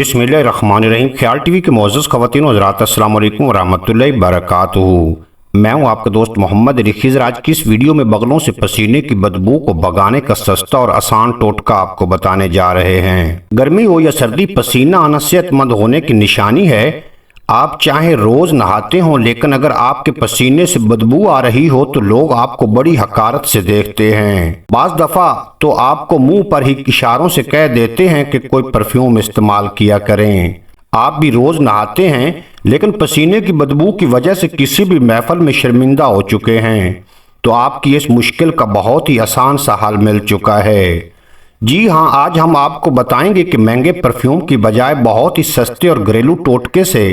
बिस्मिल्लाहिर्रहमानिर्रहीम। ख्याल टीवी के मोअज़्ज़ज़ ख़वातीन व हज़रात, अस्सलाम वालेकुम व रहमतुल्लाहि व बरकातुहू। मैं हूं आपका दोस्त मोहम्मद अली खिज़र। आज की इस वीडियो में बगलों से पसीने की बदबू को भगाने का सस्ता और आसान टोटका आपको बताने जा रहे हैं। गर्मी हो या सर्दी, पसीना आना सेहतमंद होने की निशानी है। आप चाहे रोज नहाते हो, लेकिन अगर आपके पसीने से बदबू आ रही हो तो लोग आपको बड़ी हकारत से देखते हैं। बाज़ दफा तो आपको मुंह पर ही इशारों से कह देते हैं कि कोई परफ्यूम इस्तेमाल किया करें। आप भी रोज नहाते हैं, लेकिन पसीने की बदबू की वजह से किसी भी महफिल में शर्मिंदा हो चुके हैं, तो आपकी इस मुश्किल का बहुत ही आसान सा हल मिल चुका है। जी हाँ, आज हम आपको बताएंगे कि महंगे परफ्यूम की बजाय बहुत ही सस्ते और घरेलू टोटके से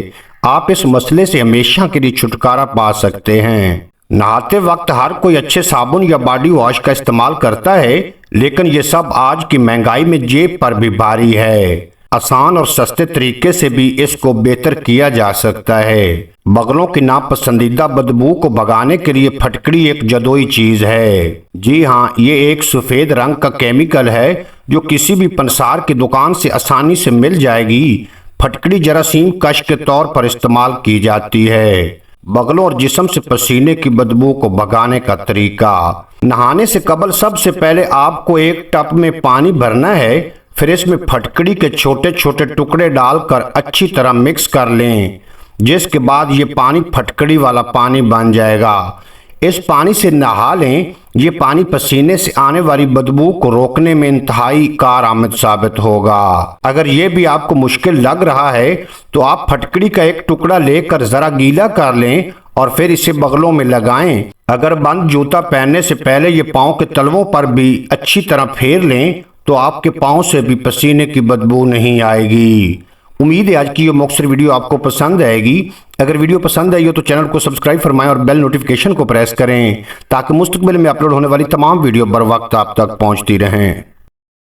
आप इस मसले से हमेशा के लिए छुटकारा पा सकते हैं। नहाते वक्त हर कोई अच्छे साबुन या बॉडी वॉश का इस्तेमाल करता है, लेकिन ये सब आज की महंगाई में जेब पर भी भारी है। आसान और सस्ते तरीके से भी इसको बेहतर किया जा सकता है। बगलों की नापसंदीदा बदबू को भगाने के लिए फटकड़ी एक जदोई चीज है। जी हाँ, ये एक सफेद रंग का केमिकल है जो किसी भी पंसार की दुकान से आसानी से मिल जाएगी। फटकड़ी जरासीम कश के तौर पर इस्तेमाल की जाती है। बगलों और जिस्म से पसीने की बदबू को भगाने का तरीका। नहाने से कबल सबसे पहले आपको एक टब में पानी भरना है, फिर इसमें फटकड़ी के छोटे छोटे टुकड़े डालकर अच्छी तरह मिक्स कर लें, जिसके बाद ये पानी फटकड़ी वाला पानी बन जाएगा। इस पानी से नहा लें। ये पानी पसीने से आने वाली बदबू को रोकने में इंतहाई कारआमद साबित होगा। अगर ये भी आपको मुश्किल लग रहा है तो आप फटकड़ी का एक टुकड़ा लेकर जरा गीला कर लें और फिर इसे बगलों में लगाएं। अगर बंद जूता पहनने से पहले ये पाँव के तलवों पर भी अच्छी तरह फेर लें तो आपके पाँव से भी पसीने की बदबू नहीं आएगी। उम्मीद है आज की ये मुख्तसर वीडियो आपको पसंद आएगी। अगर वीडियो पसंद आई हो तो चैनल को सब्सक्राइब फरमाएं और बेल नोटिफिकेशन को प्रेस करें, ताकि मुस्तकबिल में अपलोड होने वाली तमाम वीडियो बर वक्त आप तक पहुंचती रहें।